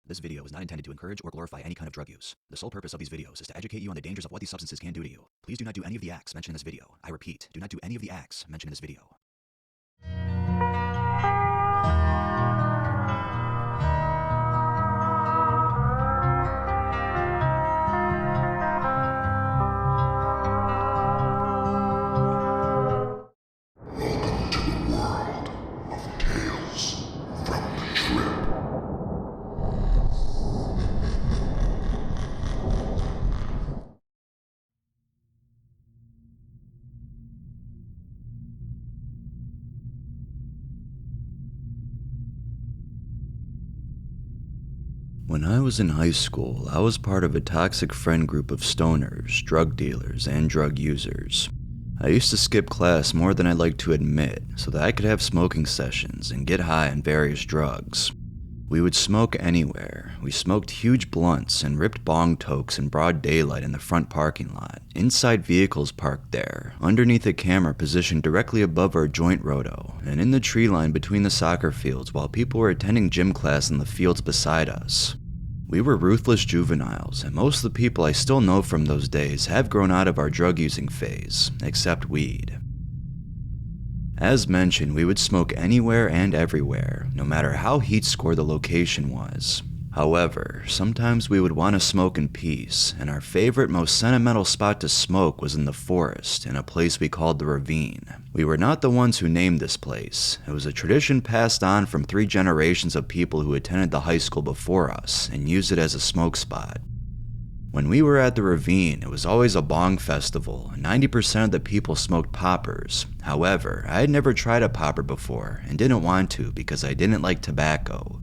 This video is not intended to encourage or glorify any kind of drug use. The sole purpose of these videos is to educate you on the dangers of what these substances can do to you. Please do not do any of the acts mentioned in this video. I repeat, do not do any of the acts mentioned in this video. When I was in high school, I was part of a toxic friend group of stoners, drug dealers, and drug users. I used to skip class more than I'd like to admit so that I could have smoking sessions and get high on various drugs. We would smoke anywhere. We smoked huge blunts and ripped bong tokes in broad daylight in the front parking lot, inside vehicles parked there, underneath a camera positioned directly above our joint roto, and in the tree line between the soccer fields while people were attending gym class in the fields beside us. We were ruthless juveniles, and most of the people I still know from those days have grown out of our drug-using phase, except weed. As mentioned, we would smoke anywhere and everywhere, no matter how heat-scored the location was. However, sometimes we would want to smoke in peace, and our favorite, most sentimental spot to smoke was in the forest, in a place we called the Ravine. We were not the ones who named this place. It was a tradition passed on from 3 generations of people who attended the high school before us and used it as a smoke spot. When we were at the Ravine, it was always a bong festival, and 90% of the people smoked poppers. However, I had never tried a popper before, and didn't want to because I didn't like tobacco.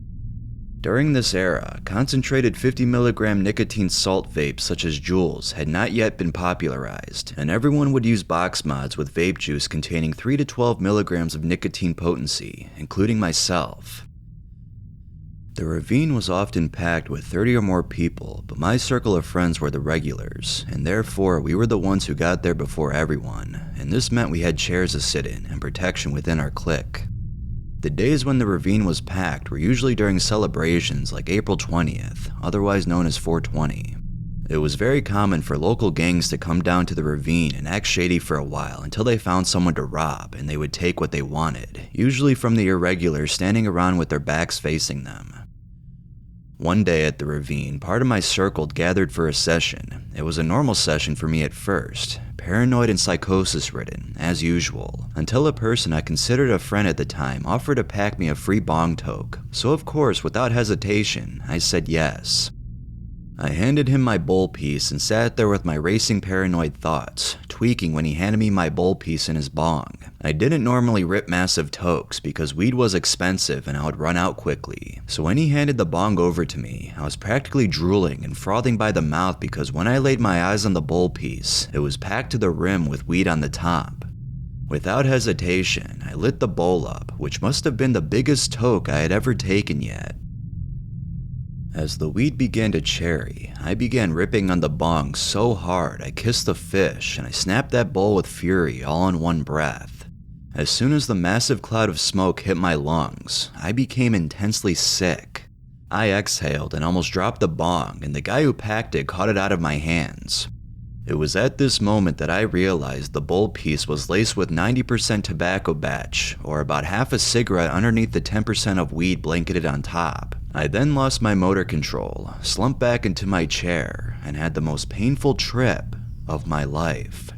During this era, concentrated 50mg nicotine salt vapes such as Juuls had not yet been popularized, and everyone would use box mods with vape juice containing 3 to 12 milligrams of nicotine potency, including myself. The Ravine was often packed with 30 or more people, but my circle of friends were the regulars, and therefore we were the ones who got there before everyone, and this meant we had chairs to sit in and protection within our clique. The days when the Ravine was packed were usually during celebrations like April 20th, otherwise known as 420. It was very common for local gangs to come down to the Ravine and act shady for a while until they found someone to rob and they would take what they wanted, usually from the irregulars standing around with their backs facing them. One day at the Ravine, part of my circle gathered for a session. It was a normal session for me at first, paranoid and psychosis-ridden, as usual, until a person I considered a friend at the time offered to pack me a free bong toke, so of course, without hesitation, I said yes. I handed him my bowl piece and sat there with my racing paranoid thoughts, tweaking when he handed me my bowl piece in his bong. I didn't normally rip massive tokes because weed was expensive and I would run out quickly, so when he handed the bong over to me, I was practically drooling and frothing by the mouth because when I laid my eyes on the bowl piece, it was packed to the rim with weed on the top. Without hesitation, I lit the bowl up, which must have been the biggest toke I had ever taken yet. As the weed began to cherry, I began ripping on the bong so hard I kissed the fish and I snapped that bowl with fury all in one breath. As soon as the massive cloud of smoke hit my lungs, I became intensely sick. I exhaled and almost dropped the bong, and the guy who packed it caught it out of my hands. It was at this moment that I realized the bowl piece was laced with 90% tobacco batch, or about half a cigarette underneath the 10% of weed blanketed on top. I then lost my motor control, slumped back into my chair, and had the most painful trip of my life.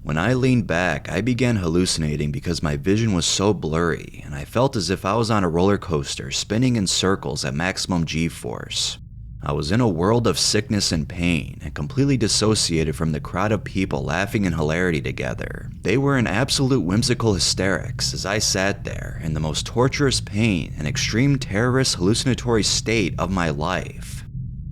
When I leaned back, I began hallucinating because my vision was so blurry, and I felt as if I was on a roller coaster spinning in circles at maximum G-force. I was in a world of sickness and pain, and completely dissociated from the crowd of people laughing in hilarity together. They were in absolute whimsical hysterics as I sat there in the most torturous pain and extreme terrorist hallucinatory state of my life.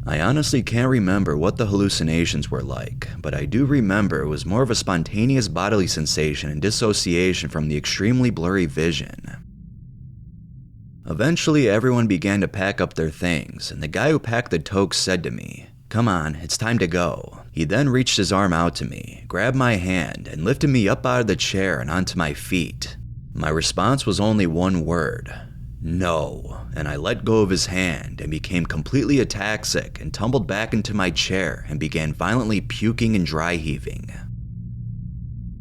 I honestly can't remember what the hallucinations were like, but I do remember it was more of a spontaneous bodily sensation and dissociation from the extremely blurry vision. Eventually, everyone began to pack up their things, and the guy who packed the tokes said to me, "Come on, it's time to go." He then reached his arm out to me, grabbed my hand, and lifted me up out of the chair and onto my feet. My response was only one word: "No," and I let go of his hand and became completely ataxic and tumbled back into my chair and began violently puking and dry heaving.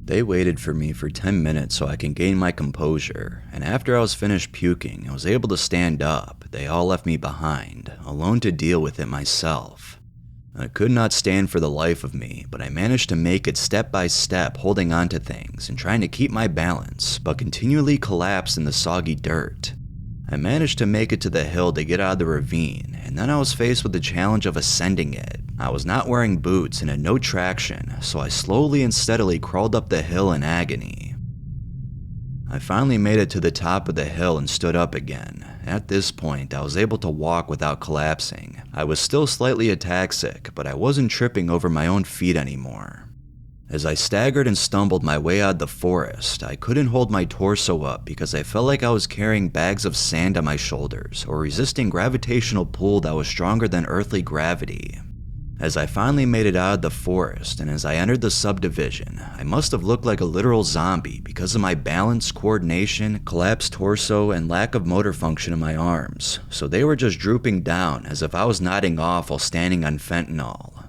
They waited for me for 10 minutes so I can gain my composure, and after I was finished puking and was able to stand up, they all left me behind, alone to deal with it myself. I could not stand for the life of me, but I managed to make it step by step, holding on to things and trying to keep my balance, but continually collapsed in the soggy dirt. I managed to make it to the hill to get out of the ravine, and then I was faced with the challenge of ascending it. I was not wearing boots and had no traction, so I slowly and steadily crawled up the hill in agony. I finally made it to the top of the hill and stood up again. At this point, I was able to walk without collapsing. I was still slightly ataxic, but I wasn't tripping over my own feet anymore. As I staggered and stumbled my way out of the forest, I couldn't hold my torso up because I felt like I was carrying bags of sand on my shoulders or resisting gravitational pull that was stronger than earthly gravity. As I finally made it out of the forest and as I entered the subdivision, I must have looked like a literal zombie because of my balance, coordination, collapsed torso, and lack of motor function in my arms, so they were just drooping down as if I was nodding off while standing on fentanyl.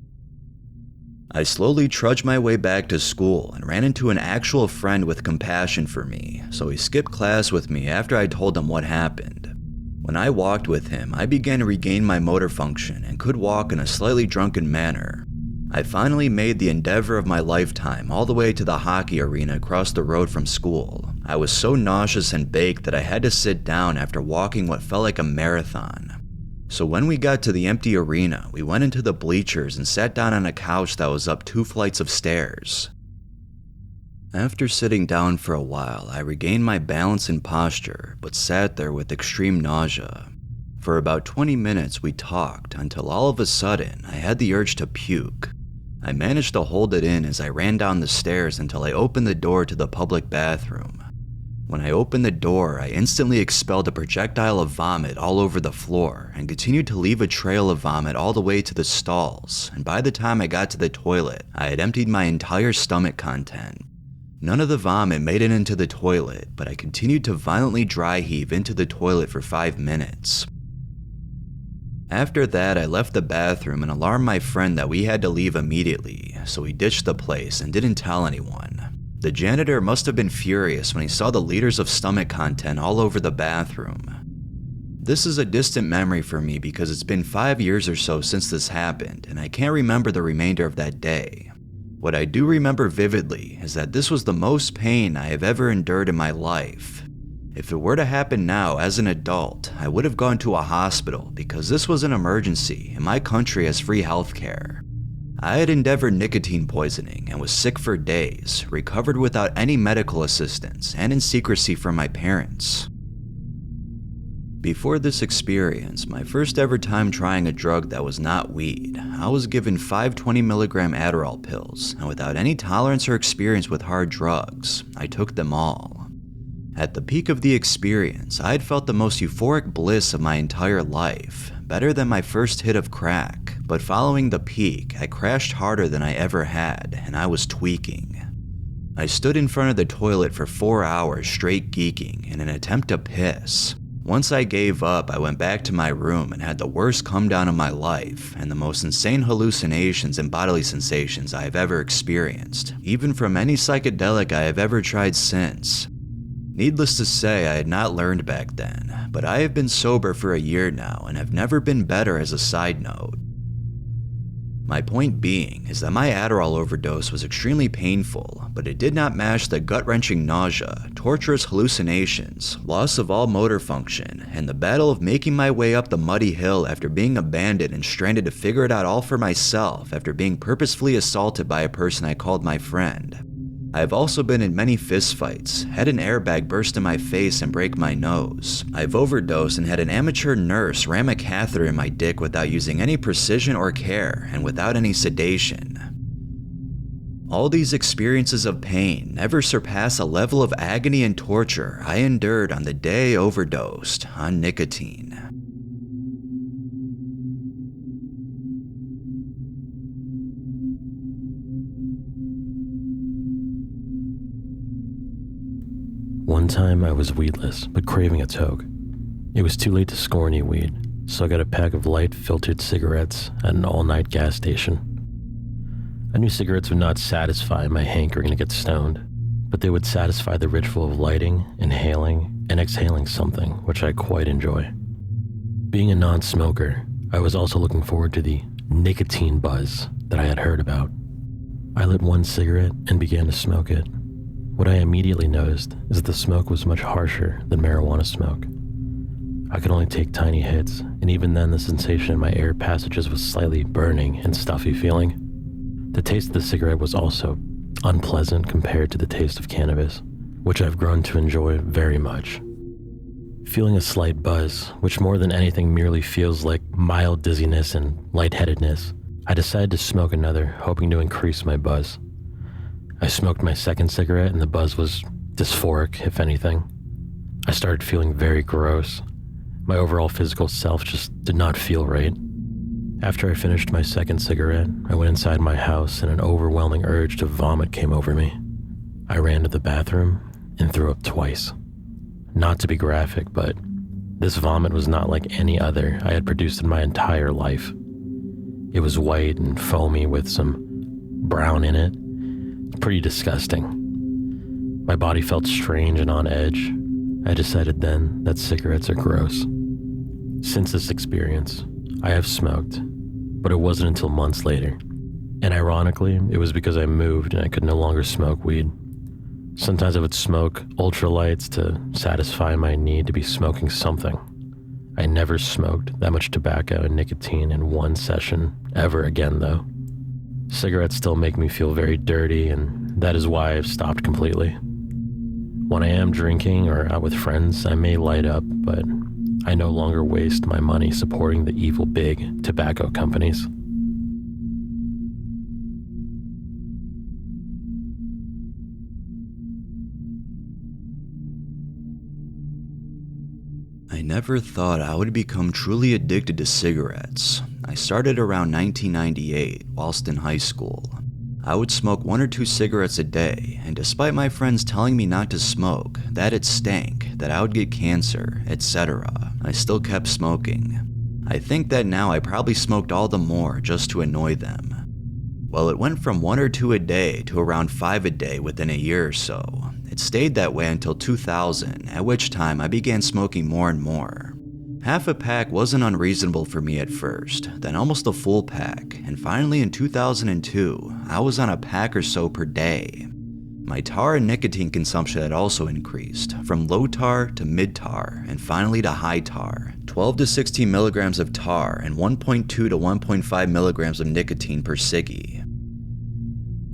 I slowly trudged my way back to school and ran into an actual friend with compassion for me, so he skipped class with me after I told him what happened. When I walked with him, I began to regain my motor function and could walk in a slightly drunken manner. I finally made the endeavor of my lifetime all the way to the hockey arena across the road from school. I was so nauseous and baked that I had to sit down after walking what felt like a marathon. So when we got to the empty arena, we went into the bleachers and sat down on a couch that was up 2 flights of stairs. After sitting down for a while, I regained my balance and posture, but sat there with extreme nausea. For about 20 minutes we talked until all of a sudden I had the urge to puke. I managed to hold it in as I ran down the stairs until I opened the door to the public bathroom. When I opened the door, I instantly expelled a projectile of vomit all over the floor and continued to leave a trail of vomit all the way to the stalls, and by the time I got to the toilet, I had emptied my entire stomach content. None of the vomit made it into the toilet, but I continued to violently dry heave into the toilet for 5 minutes. After that, I left the bathroom and alarmed my friend that we had to leave immediately, so he ditched the place and didn't tell anyone. The janitor must have been furious when he saw the liters of stomach content all over the bathroom. This is a distant memory for me because it's been 5 years or so since this happened, and I can't remember the remainder of that day. What I do remember vividly is that this was the most pain I have ever endured in my life. If it were to happen now as an adult, I would have gone to a hospital because this was an emergency and my country has free healthcare. I had endeavored nicotine poisoning and was sick for days, recovered without any medical assistance and in secrecy from my parents. Before this experience, my first ever time trying a drug that was not weed, I was given 5 20-milligram Adderall pills, and without any tolerance or experience with hard drugs, I took them all. At the peak of the experience, I had felt the most euphoric bliss of my entire life, better than my first hit of crack, but following the peak, I crashed harder than I ever had, and I was tweaking. I stood in front of the toilet for 4 hours straight geeking in an attempt to piss. Once I gave up, I went back to my room and had the worst come down of my life and the most insane hallucinations and bodily sensations I have ever experienced, even from any psychedelic I have ever tried since. Needless to say, I had not learned back then, but I have been sober for a year now and have never been better as a side note. My point being is that my Adderall overdose was extremely painful, but it did not match the gut-wrenching nausea, torturous hallucinations, loss of all motor function, and the battle of making my way up the muddy hill after being abandoned and stranded to figure it out all for myself after being purposefully assaulted by a person I called my friend. I have also been in many fistfights, had an airbag burst in my face and break my nose. I've overdosed and had an amateur nurse ram a catheter in my dick without using any precision or care and without any sedation. All these experiences of pain never surpass a level of agony and torture I endured on the day I overdosed on nicotine. One time I was weedless, but craving a toke. It was too late to score any weed, so I got a pack of light filtered cigarettes at an all-night gas station. I knew cigarettes would not satisfy my hankering to get stoned, but they would satisfy the ritual of lighting, inhaling, and exhaling something which I quite enjoy. Being a non-smoker, I was also looking forward to the nicotine buzz that I had heard about. I lit one cigarette and began to smoke it. What I immediately noticed is that the smoke was much harsher than marijuana smoke. I could only take tiny hits, and even then the sensation in my air passages was slightly burning and stuffy feeling. The taste of the cigarette was also unpleasant compared to the taste of cannabis, which I've grown to enjoy very much. Feeling a slight buzz, which more than anything merely feels like mild dizziness and lightheadedness, I decided to smoke another, hoping to increase my buzz. I smoked my second cigarette and the buzz was dysphoric, if anything. I started feeling very gross. My overall physical self just did not feel right. After I finished my second cigarette, I went inside my house and an overwhelming urge to vomit came over me. I ran to the bathroom and threw up twice. Not to be graphic, but this vomit was not like any other I had produced in my entire life. It was white and foamy with some brown in it. Pretty disgusting. My body felt strange and on edge. I decided then that cigarettes are gross. Since this experience, I have smoked, but it wasn't until months later. And ironically, it was because I moved and I could no longer smoke weed. Sometimes I would smoke ultralights to satisfy my need to be smoking something. I never smoked that much tobacco and nicotine in one session ever again, though. Cigarettes still make me feel very dirty, and that is why I've stopped completely. When I am drinking or out with friends, I may light up, but I no longer waste my money supporting the evil big tobacco companies. I never thought I would become truly addicted to cigarettes. I started around 1998 whilst in high school. I would smoke 1 or 2 cigarettes a day, and despite my friends telling me not to smoke, that it stank, that I would get cancer, etc., I still kept smoking. I think that now I probably smoked all the more just to annoy them. Well, it went from 1 or 2 a day to around 5 a day within a year or so. It stayed that way until 2000, at which time I began smoking more and more. Half a pack wasn't unreasonable for me at first, then almost a full pack, and finally in 2002, I was on a pack or so per day. My tar and nicotine consumption had also increased, from low tar to mid tar, and finally to high tar, 12 to 16 milligrams of tar and 1.2 to 1.5 milligrams of nicotine per ciggy.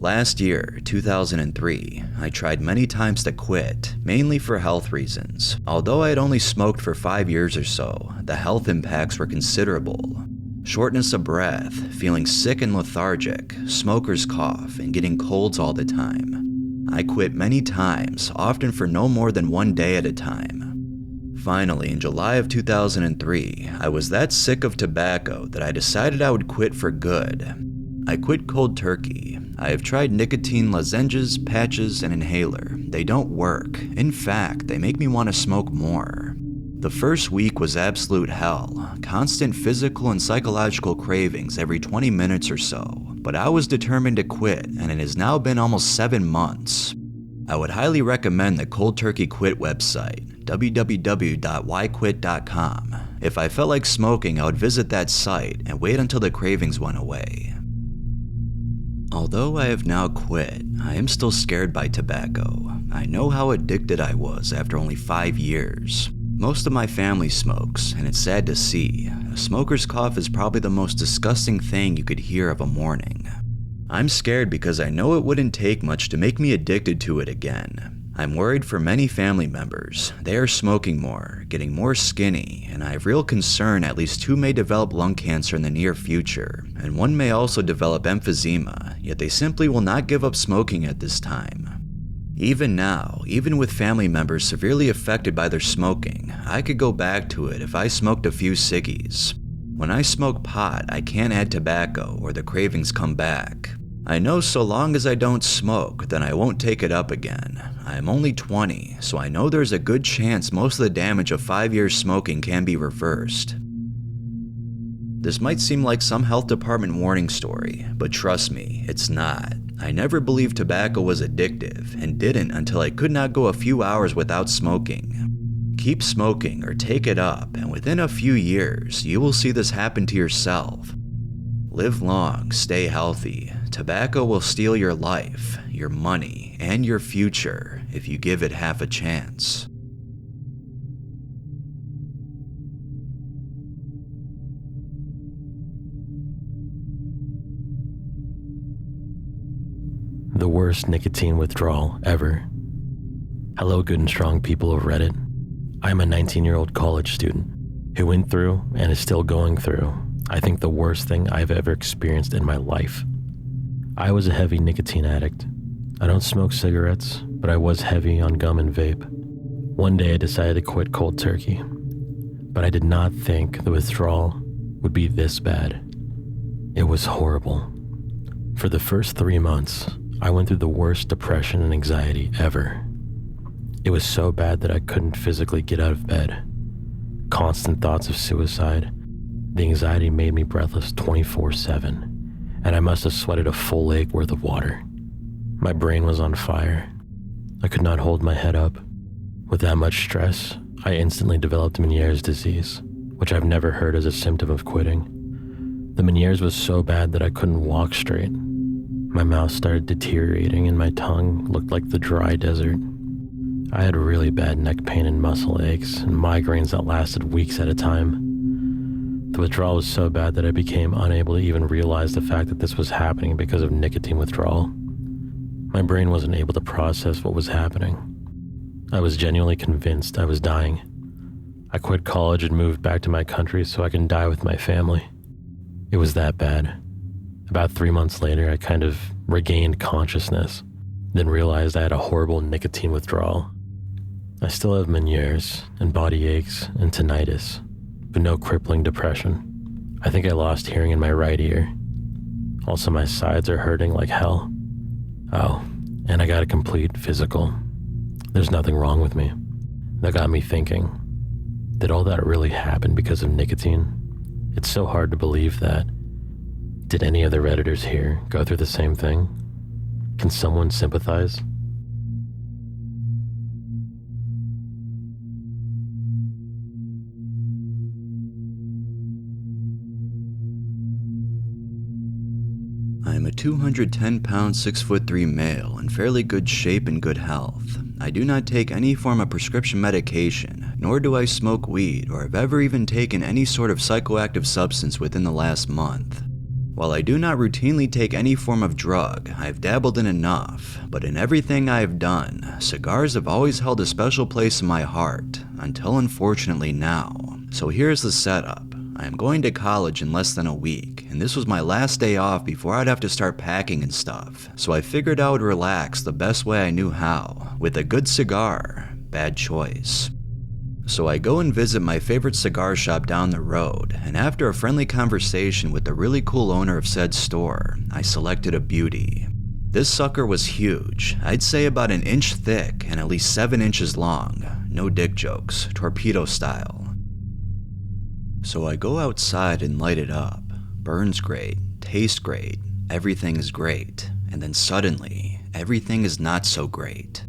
Last year, 2003, I tried many times to quit, mainly for health reasons. Although I had only smoked for 5 years or so, the health impacts were considerable. Shortness of breath, feeling sick and lethargic, smoker's cough, and getting colds all the time. I quit many times, often for no more than 1 day at a time. Finally, in July of 2003, I was that sick of tobacco that I decided I would quit for good. I quit cold turkey. I have tried nicotine lozenges, patches, and inhaler. They don't work. In fact, they make me want to smoke more. The first week was absolute hell, constant physical and psychological cravings every 20 minutes or so, but I was determined to quit, and it has now been almost 7 months. I would highly recommend the Cold Turkey Quit website, www.whyquit.com. If I felt like smoking, I would visit that site and wait until the cravings went away. Although I have now quit, I am still scared by tobacco. I know how addicted I was after only 5 years. Most of my family smokes, and it's sad to see. A smoker's cough is probably the most disgusting thing you could hear of a morning. I'm scared because I know it wouldn't take much to make me addicted to it again. I'm worried for many family members. They are smoking more, getting more skinny, and I have real concern at least 2 may develop lung cancer in the near future, and 1 may also develop emphysema, yet they simply will not give up smoking at this time. Even now, even with family members severely affected by their smoking, I could go back to it if I smoked a few ciggies. When I smoke pot, I can't add tobacco or the cravings come back. I know so long as I don't smoke, then I won't take it up again. I am only 20, so I know there's a good chance most of the damage of 5 years smoking can be reversed. This might seem like some health department warning story, but trust me, it's not. I never believed tobacco was addictive, and didn't until I could not go a few hours without smoking. Keep smoking or take it up, and within a few years, you will see this happen to yourself. Live long, stay healthy. Tobacco will steal your life, your money, and your future if you give it half a chance. The worst nicotine withdrawal ever. Hello, good and strong people of Reddit. I'm a 19-year-old college student who went through and is still going through, I think, the worst thing I've ever experienced in my life. I was a heavy nicotine addict. I don't smoke cigarettes, but I was heavy on gum and vape. One day I decided to quit cold turkey, but I did not think the withdrawal would be this bad. It was horrible. For the first 3 months, I went through the worst depression and anxiety ever. It was so bad that I couldn't physically get out of bed. Constant thoughts of suicide. The anxiety made me breathless 24/7, and I must have sweated a full lake worth of water. My brain was on fire. I could not hold my head up. With that much stress, I instantly developed Meniere's disease, which I've never heard as a symptom of quitting. The Meniere's was so bad that I couldn't walk straight. My mouth started deteriorating and my tongue looked like the dry desert. I had really bad neck pain and muscle aches and migraines that lasted weeks at a time. The withdrawal was so bad that I became unable to even realize the fact that this was happening because of nicotine withdrawal. My brain wasn't able to process what was happening. I was genuinely convinced I was dying. I quit college and moved back to my country so I can die with my family. It was that bad. About 3 months later, I kind of regained consciousness, then realized I had a horrible nicotine withdrawal. I still have Meniere's and body aches and tinnitus, but no crippling depression. I think I lost hearing in my right ear. Also, my sides are hurting like hell. Oh, and I got a complete physical. There's nothing wrong with me. That got me thinking, did all that really happen because of nicotine? It's so hard to believe that. Did any of the Redditors here go through the same thing? Can someone sympathize? I am a 210-pound, 6'3" male in fairly good shape and good health. I do not take any form of prescription medication, nor do I smoke weed or have ever even taken any sort of psychoactive substance within the last month. While I do not routinely take any form of drug, I've dabbled in enough, but in everything I have done, cigars have always held a special place in my heart, until unfortunately now. So here's the setup. I am going to college in less than a week, and this was my last day off before I'd have to start packing and stuff, so I figured I would relax the best way I knew how, with a good cigar. Bad choice. So I go and visit my favorite cigar shop down the road, and after a friendly conversation with the really cool owner of said store, I selected a beauty. This sucker was huge, I'd say about 1 inch thick and at least 7 inches long. No dick jokes, torpedo style. So I go outside and light it up. Burns great, tastes great, everything is great, and then suddenly, everything is not so great.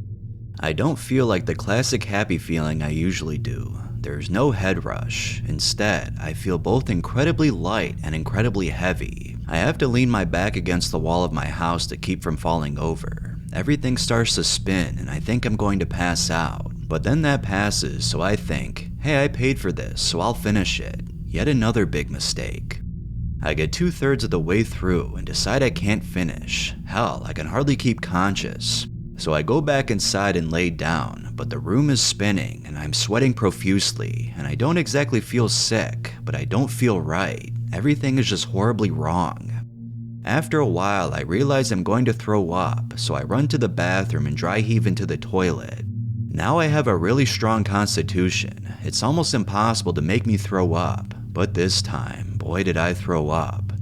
I don't feel like the classic happy feeling I usually do. There's no head rush. Instead, I feel both incredibly light and incredibly heavy. I have to lean my back against the wall of my house to keep from falling over. Everything starts to spin and I think I'm going to pass out. But then that passes, so I think, hey, I paid for this, so I'll finish it. Yet another big mistake. I get 2/3 of the way through and decide I can't finish. Hell, I can hardly keep conscious. So I go back inside and lay down, but the room is spinning and I'm sweating profusely, and I don't exactly feel sick, but I don't feel right. Everything is just horribly wrong. After a while, I realize I'm going to throw up, so I run to the bathroom and dry heave into the toilet. Now I have a really strong constitution. It's almost impossible to make me throw up, but this time, boy did I throw up.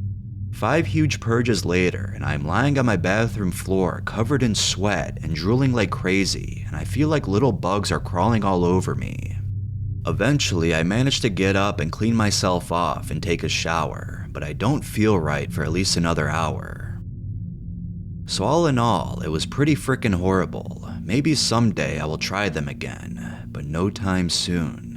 5 huge purges later, and I'm lying on my bathroom floor covered in sweat and drooling like crazy, and I feel like little bugs are crawling all over me. Eventually, I manage to get up and clean myself off and take a shower, but I don't feel right for at least another hour. So all in all, it was pretty freaking horrible. Maybe someday I will try them again, but no time soon.